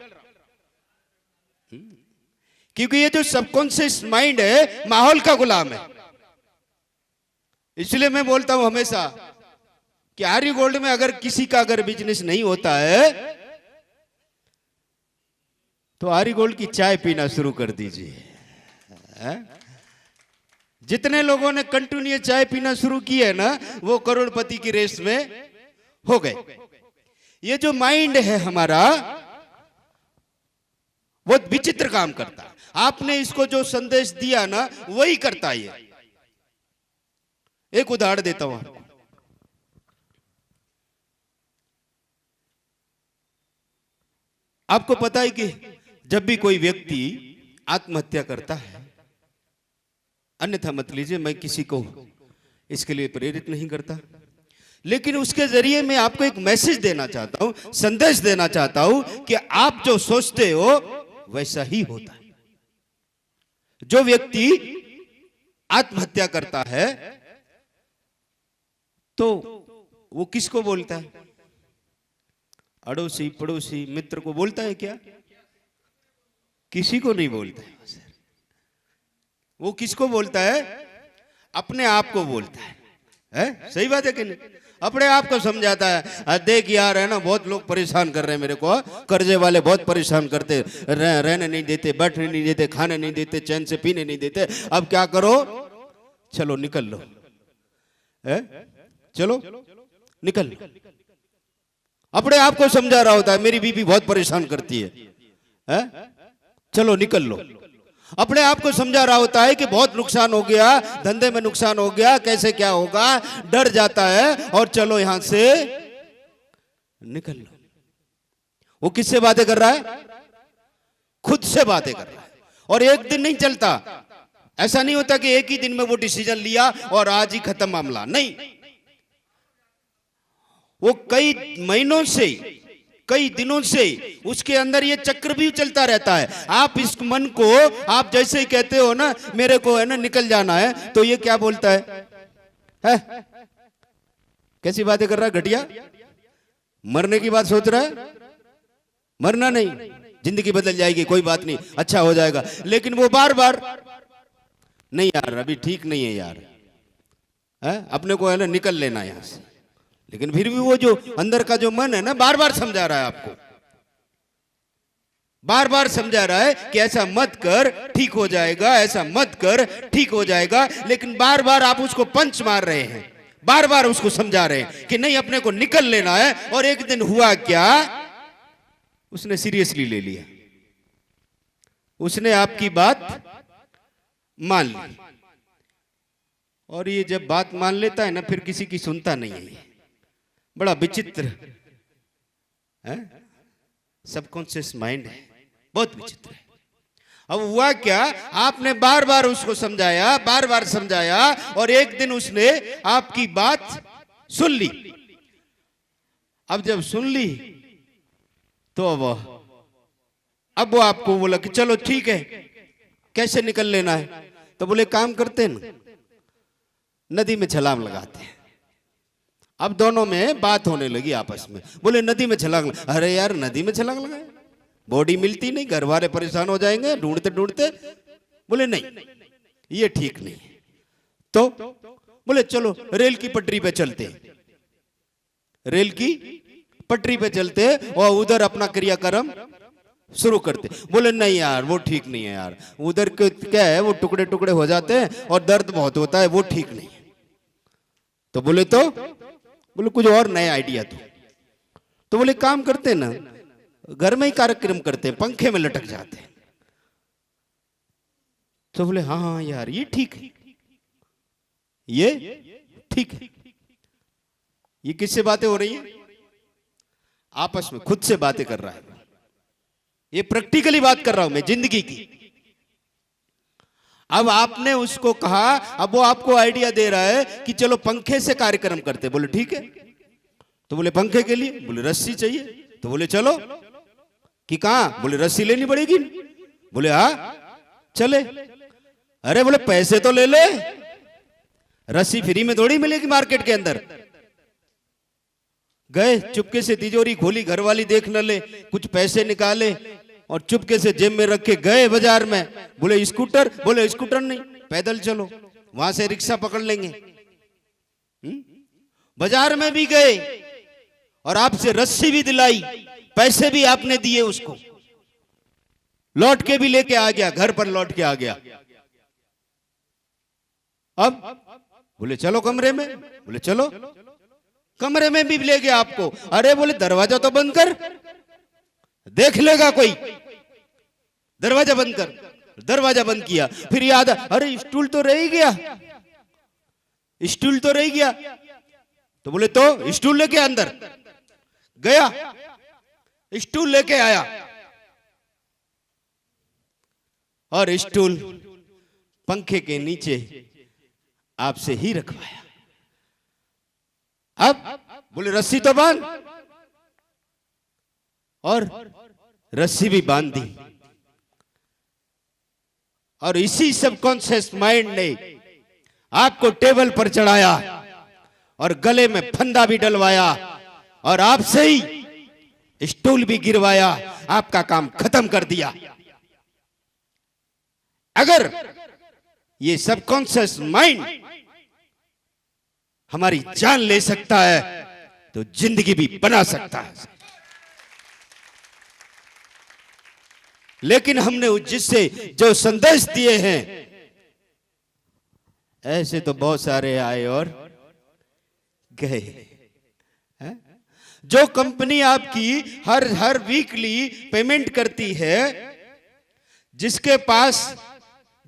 क्योंकि ये जो सबकॉन्शियस माइंड है माहौल का गुलाम है। इसलिए मैं बोलता हूं हमेशा कि आर्य गोल्ड में अगर किसी का अगर बिजनेस नहीं होता है तो आर्य गोल्ड की चाय पीना शुरू कर दीजिए। जितने लोगों ने कंटिन्यू चाय पीना शुरू की है ना, वो करोड़पति की रेस में हो गए। ये जो माइंड है हमारा, वो विचित्र काम करता है। आपने इसको जो संदेश दिया ना, वही करता है। एक उदाहरण देता हूं आपको। आपको पता है कि जब भी कोई व्यक्ति आत्महत्या करता है, अन्यथा मत लीजिए, मैं किसी को इसके लिए प्रेरित नहीं करता, लेकिन उसके जरिए मैं आपको एक मैसेज देना चाहता हूं, संदेश देना चाहता हूं कि आप जो सोचते हो वैसा ही होता है। जो व्यक्ति आत्महत्या करता है तो वो किसको बोलता है? अड़ोसी पड़ोसी मित्र को बोलता है क्या? किसी को नहीं बोलता है। वो किसको बोलता है? अपने आप को बोलता है? सही बात है कि नहीं? अपने आप को समझाता है, देख यार है ना, बहुत लोग परेशान कर रहे हैं मेरे को, कर्जे वाले बहुत परेशान करते, रहने नहीं देते, बैठने नहीं देते, खाने नहीं देते, चैन से पीने नहीं देते, अब क्या करो? चलो निकल लो, चलो निकल लो। अपने आप को समझा रहा होता है, मेरी बीवी बहुत परेशान करती है, चलो निकल लो। अपने आप को समझा रहा होता है कि बहुत नुकसान हो गया, धंधे में नुकसान हो गया, कैसे क्या होगा, डर जाता है, और चलो यहां से निकल लो। वो किससे बातें कर रहा है? खुद से बातें कर रहा है। और एक दिन नहीं चलता, ऐसा नहीं होता कि एक ही दिन में वो डिसीजन लिया और आज ही खत्म मामला, नहीं। वो कई महीनों से, कई दिनों से उसके अंदर ये चक्र भी चलता रहता है। आप इस मन को, आप जैसे ही कहते हो ना मेरे को है ना निकल जाना है, तो ये क्या बोलता है? कैसी बातें कर रहा है घटिया? मरने की बात सोच रहा है? मरना नहीं, जिंदगी बदल जाएगी, कोई बात नहीं, अच्छा हो जाएगा। लेकिन वो बार बार, नहीं यार अभी ठीक नहीं है यार, अपने को है ना निकल लेना यहां से। लेकिन फिर भी वो जो अंदर का जो मन है ना, बार बार समझा रहा है आपको, बार बार समझा रहा है कि ऐसा मत कर, ठीक हो जाएगा, ऐसा मत कर, ठीक हो जाएगा। लेकिन बार बार आप उसको पंच मार रहे हैं, बार बार उसको समझा रहे हैं कि नहीं अपने को निकल लेना है। और एक दिन हुआ क्या? उसने सीरियसली ले लिया, उसने आपकी बात मान ली। और ये जब बात मान लेता है ना, फिर किसी की सुनता नहीं है। बड़ा विचित्र है, सबकॉन्शियस माइंड है, बहुत विचित्र है। अब हुआ क्या? आपने बार बार उसको समझाया, बार बार समझाया, और एक दिन उसने आपकी बात सुन ली। अब जब सुन ली तो अब वो आपको बोला कि चलो ठीक है, कैसे निकल लेना है? तो बोले काम करते हैं ना, नदी में छलांग लगाते हैं। अब दोनों में बात होने लगी आपस में। बोले नदी में छलांग, अरे यार नदी में छलांग लगाए, बॉडी मिलती नहीं, घर वाले परेशान हो जाएंगे ढूंढते ढूंढते। बोले नहीं ये ठीक नहीं। तो बोले चलो रेल की पटरी पे चलते हैं, रेल की पटरी पे चलते और उधर अपना क्रियाक्रम शुरू करते। बोले नहीं यार वो ठीक नहीं है यार, उधर क्या है वो टुकड़े टुकड़े हो जाते हैं और दर्द बहुत होता है, वो ठीक नहीं। तो बोले बोले कुछ और नए आइडिया तो बोले काम करते हैं ना, घर में ही कार्यक्रम करते हैं, पंखे में लटक जाते हैं। तो बोले हाँ हाँ यार ये ठीक है, ये ठीक है। ये किससे बातें हो रही हैं? आपस में खुद से बातें कर रहा है। ये प्रैक्टिकली बात कर रहा हूं मैं, जिंदगी की। अब आपने उसको कहा, अब वो आपको आइडिया दे रहा है कि चलो पंखे से कार्यक्रम करते। बोले ठीक है। तो बोले पंखे के लिए? बोले रस्सी चाहिए। तो बोले चलो कि कहां? बोले रस्सी लेनी पड़ेगी। बोले हाँ चले। अरे बोले पैसे तो ले ले, रस्सी फ्री में थोड़ी मिलेगी मार्केट के अंदर। गए चुपके से तिजोरी खोली, घरवाली देख न ले, कुछ पैसे निकाले और चुपके से जेब में रख के गए बाजार में। बोले स्कूटर? बोले स्कूटर नहीं, पैदल चलो, वहां से रिक्शा पकड़ लेंगे। बाजार में भी गए और आपसे रस्सी भी दिलाई, पैसे भी आपने दिए उसको, लौट के भी लेके आ गया, घर पर लौट के आ गया। अब बोले चलो कमरे में। बोले चलो। कमरे में भी ले गया आपको। अरे बोले दरवाजा तो बंद कर, देख लेगा कोई, दरवाजा बंद कर। दरवाजा बंद किया, फिर याद अरे स्टूल तो रह ही गया, स्टूल तो रह गया। तो बोले तो स्टूल लेके अंदर गया, स्टूल लेके आया। और स्टूल पंखे के नीचे आपसे ही रखवाया। अब बोले रस्सी तो बांध, और रस्सी भी बांध दी। और इसी सबकॉन्शियस माइंड ने आपको टेबल पर चढ़ाया और गले में फंदा भी डलवाया और आपसे ही स्टूल भी गिरवाया, आपका काम खत्म कर दिया। अगर ये सबकॉन्शियस माइंड हमारी जान ले सकता है तो जिंदगी भी बना सकता है। लेकिन हमने जिससे जो संदेश दिए हैं, ऐसे तो बहुत सारे आए और गए हैं। जो कंपनी आपकी हर वीकली पेमेंट करती है, जिसके पास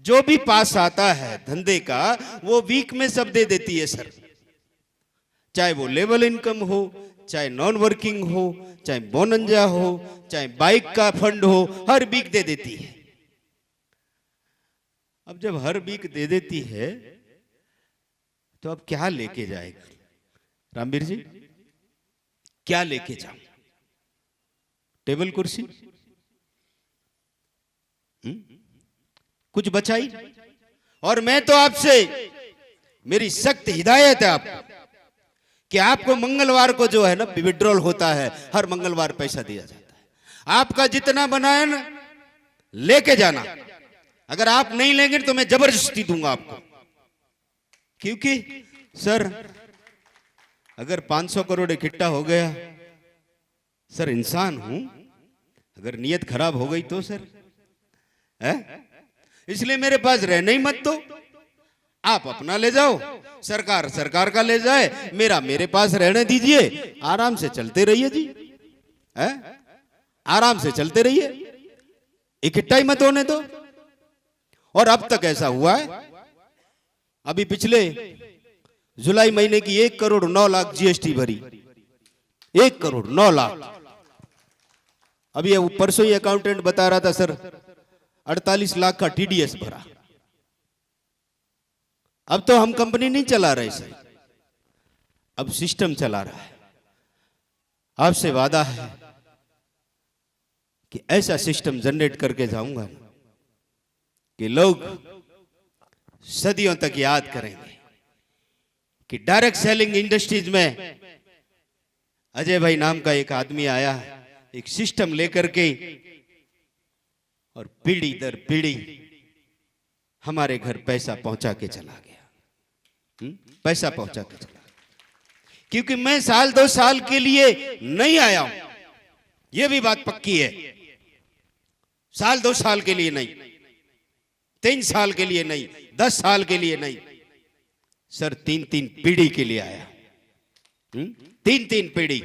जो भी पास आता है धंधे का, वो वीक में सब दे देती है सर। चाहे वो लेवल इनकम हो, चाहे नॉन वर्किंग हो, चाहे बोनंजा हो, चाहे बाइक का फंड हो, हर वीक दे देती है। अब जब हर वीक दे देती है तो अब क्या लेके जाएगा रामवीर जी? क्या लेके जाऊं? टेबल कुर्सी? कुछ बचाई? और मैं तो आपसे, मेरी सख्त हिदायत है आपको कि आपको मंगलवार को जो है ना विड्रॉल होता है, हर मंगलवार पैसा दिया जाता है। आपका जितना बना है ना लेके जाना। अगर आप नहीं लेंगे तो मैं जबरदस्ती दूंगा आपको। क्योंकि सर अगर 500 करोड़ इकट्ठा हो गया, सर इंसान हूं, अगर नियत खराब हो गई तो सर है, इसलिए मेरे पास रहने ही मत दो। आप अपना ले जाओ, सरकार का ले जाए, मेरा मेरे पास रहने दीजिए। आराम से चलते रहिए जी, है? आराम से चलते रहिए, इकट्ठा ही मत होने दो। और अब तक ऐसा हुआ है, अभी पिछले जुलाई महीने की 1 करोड़ 9 लाख जीएसटी भरी, 1 करोड़ 9 लाख। अभी परसों ही अकाउंटेंट बता रहा था सर 48 लाख का टीडीएस भरा। अब तो हम कंपनी नहीं चला रहे सर, अब सिस्टम चला रहा है। आपसे वादा है कि ऐसा सिस्टम जनरेट करके जाऊंगा कि लोग सदियों तक याद करेंगे कि डायरेक्ट सेलिंग इंडस्ट्रीज में अजय भाई नाम का एक आदमी आया, एक सिस्टम लेकर के, और पीढ़ी दर पीढ़ी हमारे घर पैसा पहुंचा के चला गया। पैसा पहुंचा के चला, क्योंकि मैं साल 2 साल के लिए नहीं आया हूं, यह भी बात पक्की है। साल 2 साल के लिए नहीं, 3 साल के लिए नहीं, 10 साल के लिए नहीं सर, 3-3 पीढ़ी के लिए आया। 3-3 पीढ़ी।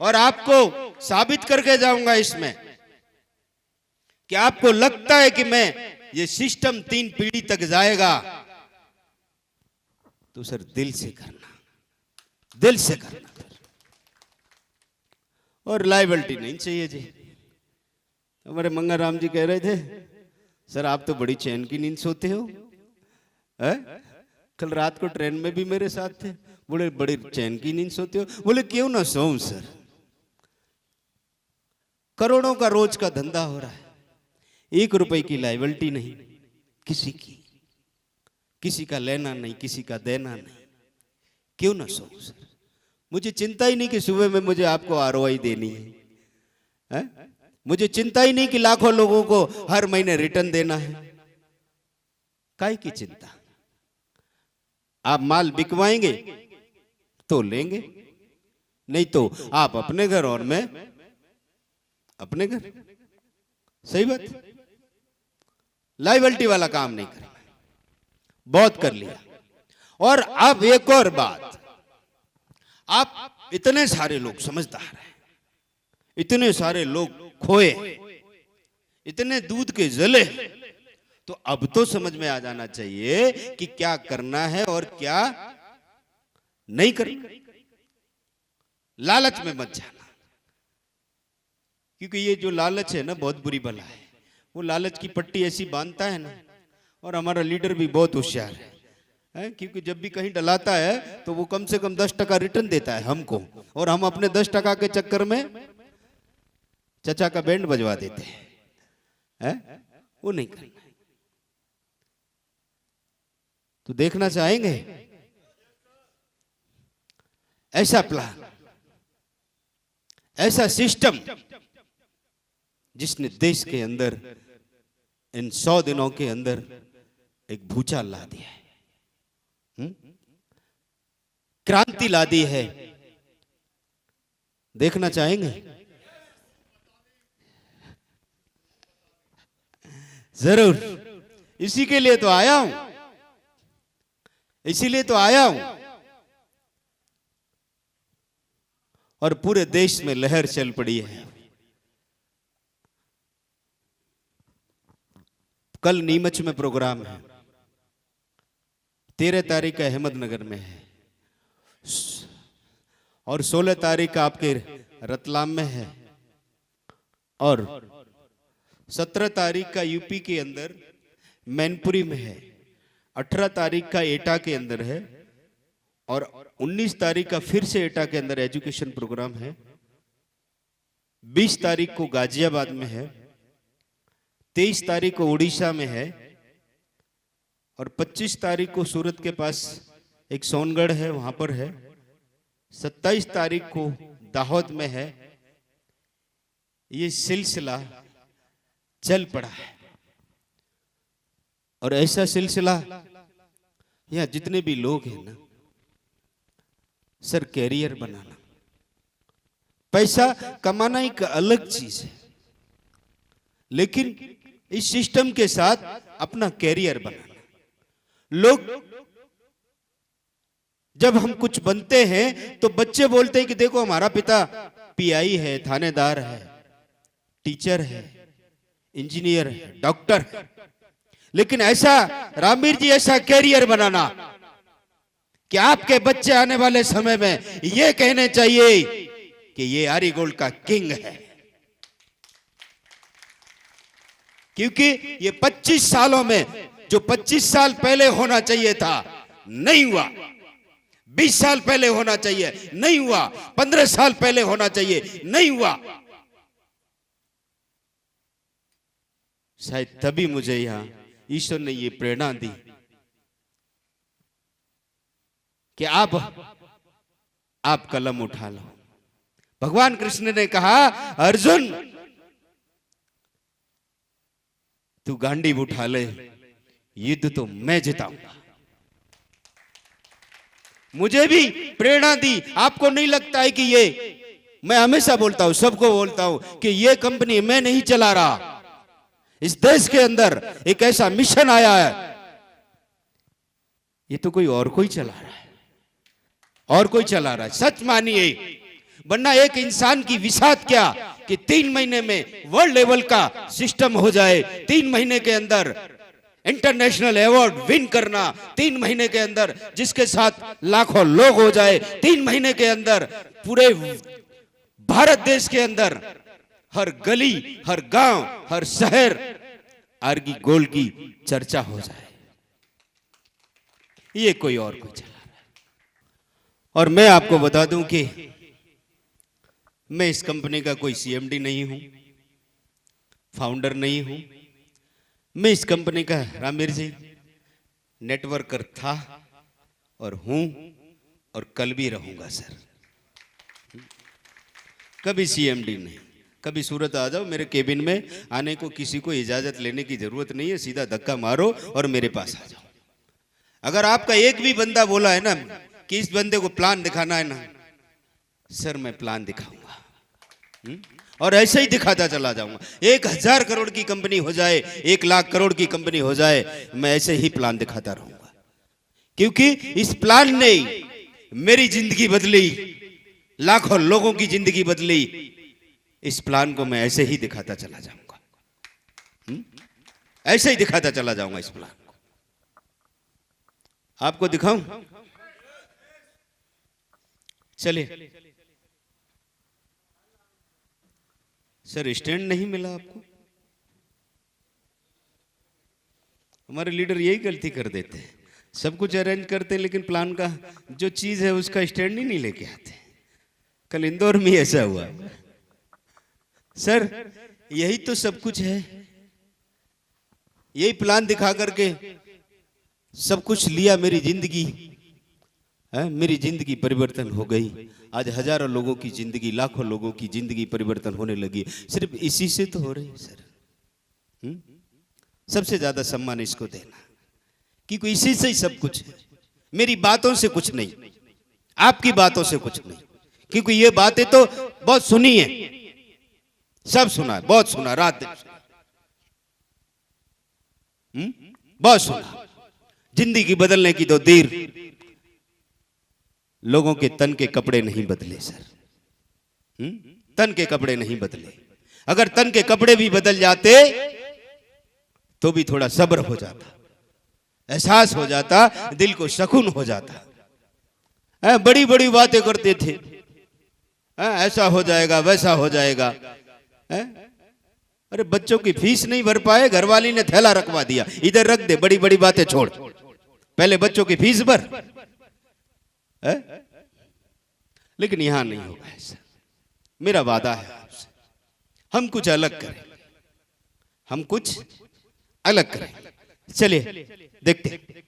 और आपको साबित करके जाऊंगा इसमें कि आपको लगता है कि मैं ये सिस्टम 3 पीढ़ी तक जाएगा, तो सर दिल से करना, दिल से करना। और लायबिलिटी नहीं चाहिए जी। हमारे मंगाराम जी कह रहे थे सर आप तो बड़ी चैन की नींद सोते हो, है? कल रात को ट्रेन में भी मेरे साथ थे, बोले बड़ी चैन की नींद सोते हो। बोले क्यों ना सोऊं सर, करोड़ों का रोज का धंधा हो रहा है, 1 रुपए की लायबिलिटी नहीं किसी की, किसी का लेना नहीं, किसी का देना नहीं, क्यों ना सोऊं सर। मुझे चिंता ही नहीं कि सुबह में मुझे आपको आरओआई देनी है? मुझे चिंता ही नहीं कि लाखों लोगों को हर महीने रिटर्न देना है। काहे की चिंता? आप माल बिकवाएंगे तो लेंगे, नहीं तो आप अपने घर और मैं अपने घर। सही बात। लायबिलिटी वाला काम नहीं करना, बहुत कर लिया। और अब एक और बात, आप इतने सारे लोग समझदार हैं, इतने सारे लोग खोए, इतने दूध के जले, तो अब तो समझ में आ जाना चाहिए कि क्या करना है और क्या नहीं करना। लालच में मत जाना, क्योंकि ये जो लालच है ना बहुत बुरी बला है। वो लालच की पट्टी ऐसी बांधता है ना। और हमारा लीडर भी बहुत होशियार है, क्योंकि जब भी कहीं डलाता है तो वो कम से कम 10% रिटर्न देता है हमको, और हम अपने 10% के चक्कर में चचा का बैंड बजवा देते हैं। वो नहीं करना। तो देखना चाहेंगे ऐसा प्लान, ऐसा सिस्टम जिसने देश के अंदर इन 100 दिनों के अंदर एक भूचाल ला दिया है, क्रांति ला दी है। देखना चाहेंगे? जरूर, इसी के लिए तो आया हूं, इसीलिए तो आया हूं। और पूरे देश में लहर चल पड़ी है। कल नीमच में प्रोग्राम है, 13 तारीख का अहमदनगर में है, और 16 तारीख का आपके रतलाम में है, और 17 तारीख का यूपी के अंदर मैनपुरी में है, 18 तारीख का एटा के अंदर है, और 19 तारीख का फिर से एटा के अंदर एजुकेशन प्रोग्राम है। 20 तारीख को गाजियाबाद में है, 23 तारीख को उड़ीसा में है, और 25 तारीख को सूरत के पास एक सोनगढ़ है, वहां पर है। 27 तारीख को दाहोद में है। ये सिलसिला चल पड़ा है, और ऐसा सिलसिला यहां जितने भी लोग हैं ना सर, कैरियर बनाना, पैसा कमाना एक अलग चीज है, लेकिन इस सिस्टम के साथ अपना कैरियर बनाना। लोग जब हम कुछ बनते हैं तो बच्चे बोलते हैं कि देखो हमारा पिता पीआई है, थानेदार है, टीचर है, इंजीनियर है, डॉक्टर है। लेकिन ऐसा रामवीर जी, ऐसा कैरियर बनाना कि आपके बच्चे आने वाले समय में ये कहने चाहिए कि ये आरी गोल्ड का किंग है। क्योंकि ये 25 सालों में जो 25 साल पहले होना चाहिए था नहीं हुआ, 20 साल पहले होना चाहिए नहीं हुआ, 15 साल पहले होना चाहिए नहीं हुआ। शायद तभी मुझे यहां ईश्वर ने ये प्रेरणा दी कि आप कलम उठा लो। भगवान कृष्ण ने कहा, अर्जुन तू गांडीव उठा ले, युद्ध तो मैं जिताऊंगा। मुझे भी प्रेरणा दी। आपको नहीं लगता है कि ये, मैं हमेशा बोलता हूं, सबको बोलता हूं कि ये कंपनी मैं नहीं चला रहा। इस देश के अंदर एक ऐसा मिशन आया है, ये तो कोई चला रहा है, और कोई चला रहा है। सच मानिए, वरना एक इंसान की विसात क्या कि 3 महीने में वर्ल्ड लेवल का सिस्टम हो जाए, 3 महीने के अंदर इंटरनेशनल अवार्ड विन करना, 3 महीने के अंदर जिसके साथ लाखों लोग हो जाए, 3 महीने के अंदर पूरे भारत देश के अंदर हर गली, हर गांव, हर शहर आरगी गोल्ड की चर्चा हो जाए। ये कोई चला रहा है। और मैं आपको बता दूं कि मैं इस कंपनी का कोई सीएमडी नहीं हूं, फाउंडर नहीं हूं। मैं इस कंपनी का, रामवीर जी, नेटवर्कर था और हूं और कल भी रहूंगा सर। कभी सीएमडी नहीं। कभी सूरत आ जाओ, मेरे केबिन में आने को किसी को इजाजत लेने की जरूरत नहीं है, सीधा धक्का मारो और मेरे पास आ जाओ। अगर आपका एक भी बंदा बोला है ना कि इस बंदे को प्लान दिखाना है ना, सर मैं प्लान दिखाऊंगा, और ऐसे ही दिखाता चला जाऊंगा। 1000 करोड़ की कंपनी हो जाए, 1 लाख करोड़ की कंपनी हो जाए, मैं ऐसे ही प्लान दिखाता रहूंगा। क्योंकि इस प्लान ने मेरी जिंदगी बदली, लाखों लोगों की जिंदगी बदली। इस प्लान को मैं ऐसे ही दिखाता चला जाऊंगा, ऐसे ही दिखाता चला जाऊंगा इस प्लान को। आपको दिखाऊं? चलिए सर, स्टैंड नहीं मिला आपको? हमारे लीडर यही गलती कर देते हैं, सब कुछ अरेंज करते हैं लेकिन प्लान का जो चीज है उसका स्टैंड ही नहीं लेके आते। कल इंदौर में ऐसा हुआ। सर यही तो सब कुछ है, यही प्लान दिखा करके सब कुछ लिया, मेरी जिंदगी है, मेरी जिंदगी परिवर्तन हो गई। आज हजारों लोगों की जिंदगी, लाखों लोगों की जिंदगी परिवर्तन होने लगी, सिर्फ इसी से तो हो रही है सर। सबसे ज्यादा सम्मान इसको देना, क्योंकि इसी से ही सब कुछ है, मेरी बातों से कुछ नहीं, आपकी बातों से कुछ नहीं, क्योंकि ये बातें तो बहुत सुनी है, सब सुना है, बहुत सुना, रात दिन बहुत सुना। जिंदगी बदलने की तो देर, लोगों के तन के कपड़े नहीं बदले सर, तन के कपड़े नहीं बदले। अगर तन के कपड़े भी बदल जाते तो भी थोड़ा सब्र हो जाता, एहसास हो जाता, दिल को सुकून हो जाता। बड़ी बड़ी बातें करते थे, ऐसा हो जाएगा वैसा हो जाएगा। अरे बच्चों की फीस नहीं भर पाए, घरवाली ने थैला रखवा दिया, इधर रख दे, बड़ी बड़ी बातें छोड़, पहले बच्चों की फीस भर। लेकिन यहां नहीं होगा ऐसा। मेरा वादा है आपसे, हम कुछ अलग करें, हम कुछ अलग करें। चलिए देखते हैं।